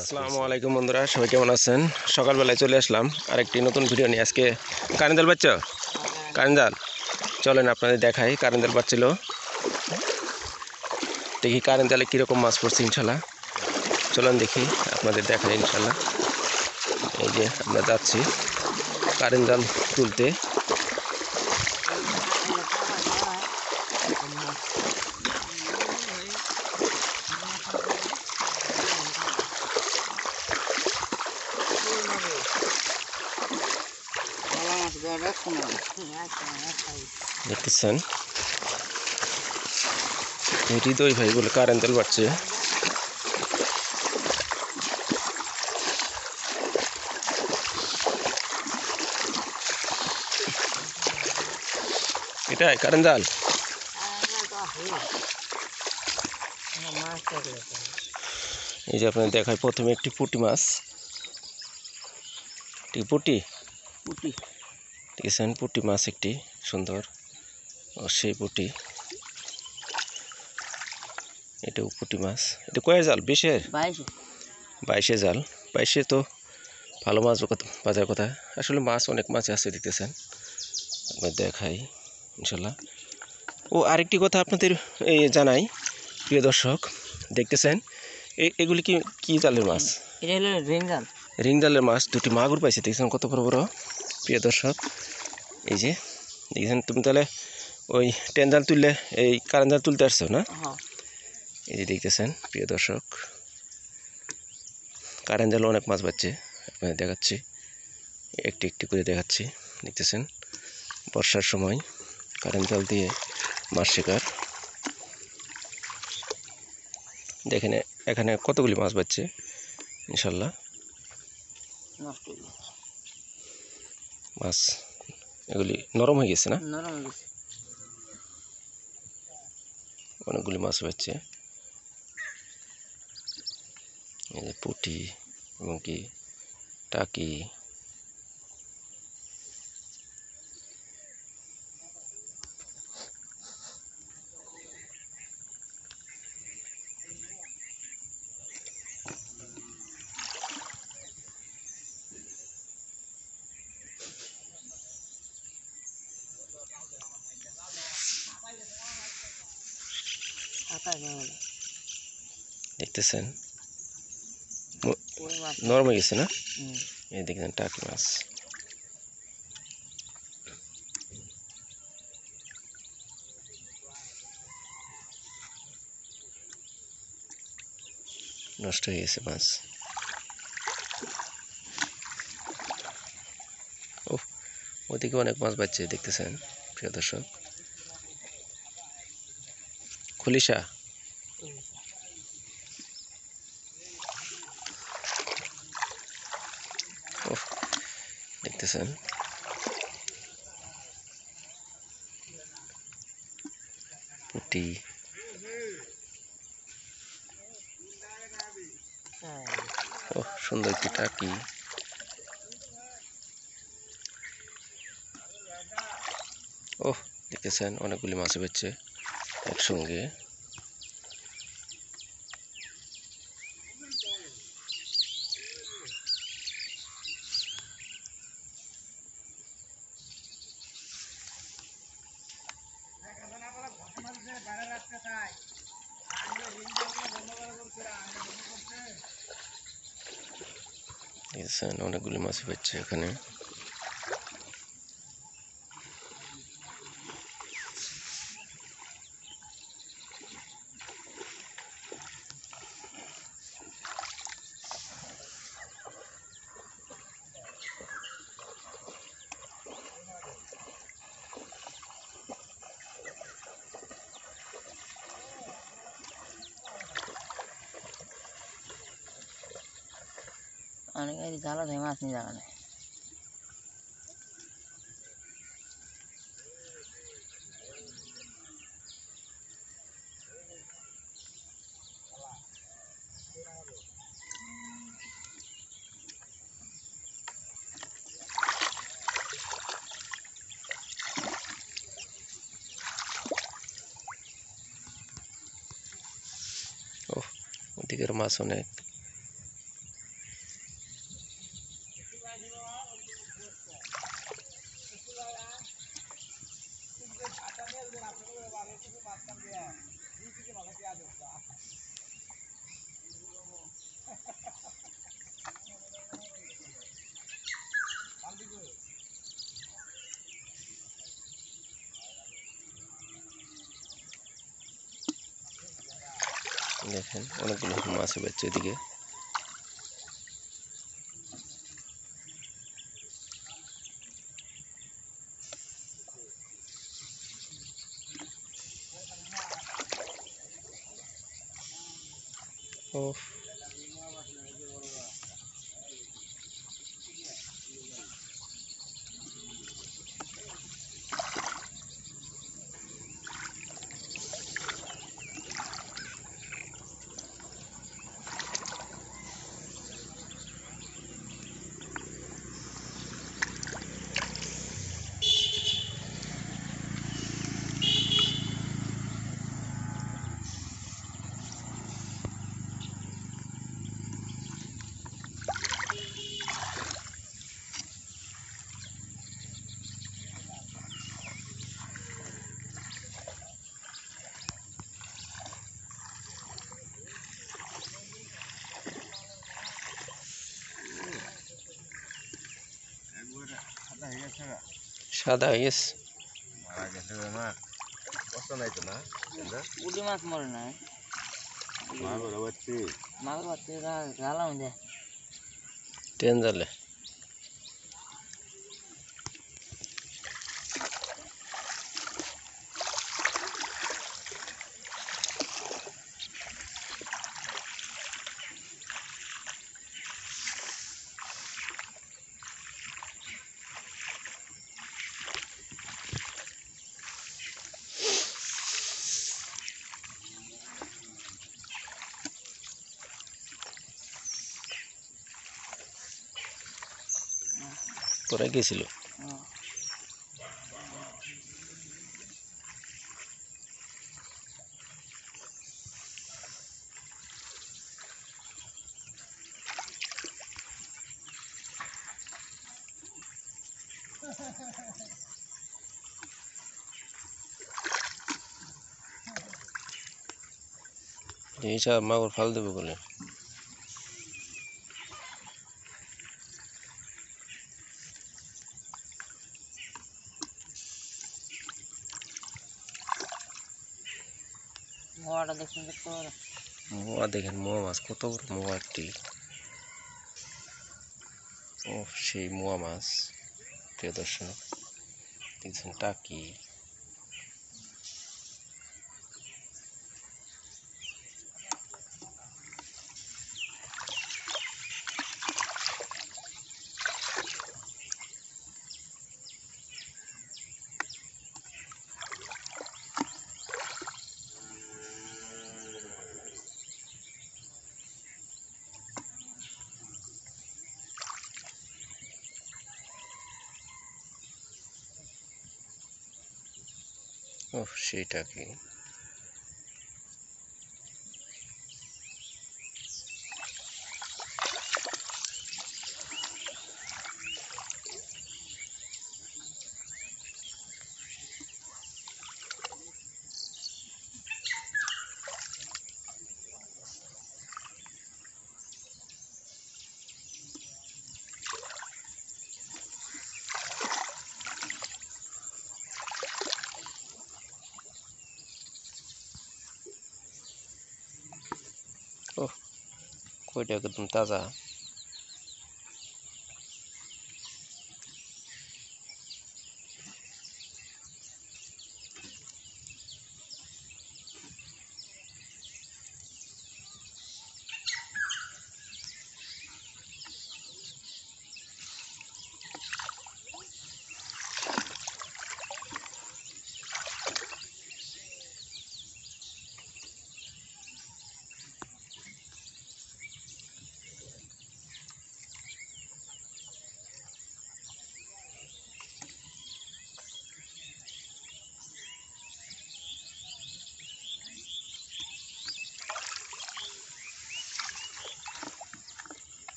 আসসালামু আলাইকুম বন্ধুরা, সবাই কেমন আছেন? সকালবেলায় চলে আসলাম আরেকটি নতুন ভিডিও নিয়ে। আজকে কারেন্ট জাল বাচ্চা, কারেন্ট জাল চলেন আপনাদের দেখাই। কারেন্ট জাল বাচ্ছিল, দেখি কারেন্ট জালে কীরকম মাছ পড়ছে ইনশাল্লাহ। চলেন দেখি, আপনাদের দেখাই ইনশাল্লাহ। এই যে আমরা যাচ্ছি কারেন্ট জাল তুলতে। দেখতেছেন হৃদয় ভাই বলে কারেন্ট জাল বাড়ছে। এটাই কারেন্ট জাল। এই যে আপনাদের দেখায় প্রথমে একটি পুঁটি মাছ, পুঁটি দেখেছেন, পুঁটি মাছ একটি সুন্দর, সেই পুঁটি, এটাও পুঁটি মাছ। এটা কয় জাল? 20-এর 22-এ জাল। 22-এ তো ভালো মাছ বাজার কথা। আসলে মাছ অনেক মাছ আছে দেখতেছেন, আপনার দেখাই ইনশাল্লাহ। ও আরেকটি কথা আপনাদের জানাই, প্রিয় দর্শক, দেখতেছেন এগুলি কি জালের মাছ? এটা হলো রিং জাল। রিং জালের মাছ। দুটি মাগুর পাইছে, দেখছেন কত বড় বড়, প্রিয় দর্শক। এই যে দেখছেন, তুমি তাহলে ওই টেন জাল তুললে এই কারেন্ট জাল তুলতে আসছো না? এই যে দেখতেছেন প্রিয় দর্শক, কারেন্ট জালে অনেক মাছ বাচ্ছে, আপনাদের দেখাচ্ছি, একটি একটি করে দেখাচ্ছি। দেখতেছেন বর্ষার সময় কারেন্ট জাল দিয়ে মাছ শিকার। দেখেন এখানে কতগুলি মাছ বাচ্ছে ইনশাল্লাহ। মাছ এগুলি নরম হয়ে গেছে না? অনেকগুলি মাছ বাচ্ছে। এই যে পুঁটি এবং কি টাকি, দেখতেছেন নরম হয়ে গেছে না? এই দেখছেন টাকি মাছ। নষ্ট হয়ে গেছে মাছ। ও ওদিকে অনেক মাছ বাচ্ছে দেখতেছেন প্রিয় দর্শক। খুলিশা, ও দেখতেছেন পুঁটি, ও সুন্দর একটি টাকি। ও দেখতেছেন অনেকগুলি মাছ বেচ্ছে একসঙ্গে। দেখছেন অনেকগুলি মাছ বেচ্ছে এখানে। অনেক জ্বালা দেয় মাছ নিয়ে যাবে না। ও ওদিকের মাছ অনেক। দেখেন অনেকগুলো মাছ বেচছে এদিকে। ও সাদা হয়ে গেছে। উঠি মাছ মরে নাই মাগুর বাচ্চা গালাম দে ট্রেন জালে পরে গেছিল। এইসব মাগুর ফাল দেবে বলে মোয়াটা দেখছেন তো মোয়া। দেখেন মোয়া মাছ কত বড় মোয়া একটি। ও সেই মোয়া মাছ প্রিয় দর্শক দেখছেন টাকি। ও সেই টাকি। ও কইটা একদম তাজা।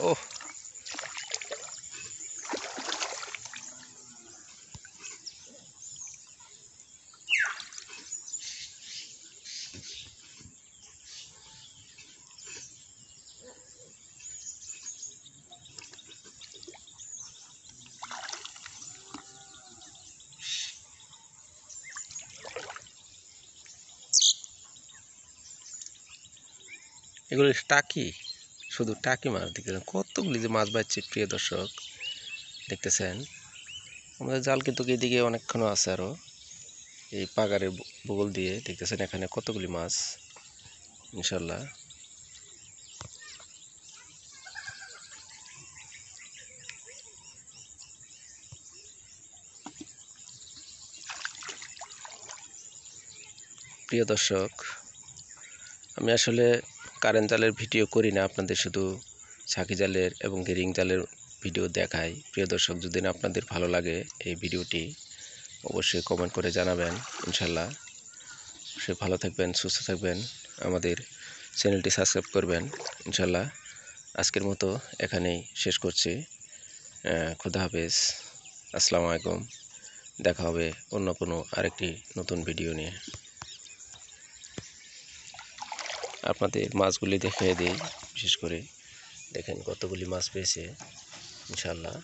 ওহ, এগুলো টাকি, শুধু টাকি মাছ দেখতেছেন কতগুলি যে মাছ বাজছে প্রিয় দর্শক দেখতেছেন। আমাদের জাল কিন্তু এদিকে অনেকক্ষণ আছে আরো, এই পাগারের বগল দিয়ে দেখতেছেন এখানে কতগুলি মাছ ইনশাল্লাহ। প্রিয় দর্শক, আমি আসলে কারেন্ট জালের ভিডিও করি না, আপনাদের শুধু ছাকি জালের এবং গেরিং জালের ভিডিও দেখাই। প্রিয় দর্শক, যদি না আপনাদের ভালো লাগে এই ভিডিওটি অবশ্যই কমেন্ট করে জানাবেন ইনশাল্লাহ। সে ভালো থাকবেন, সুস্থ থাকবেন, আমাদের চ্যানেলটি সাবস্ক্রাইব করবেন ইনশাল্লাহ। আজকের মতো এখানেই শেষ করছি। খুদা হাফেজ, আসসালামু আলাইকুম। দেখা হবে অন্য কোনো আরেকটি নতুন ভিডিও নিয়ে। আপনাদের মাছগুলি দেখিয়ে দিই, বিশেষ করে দেখেন কতগুলি মাছ পেয়েছে ইনশাল্লাহ।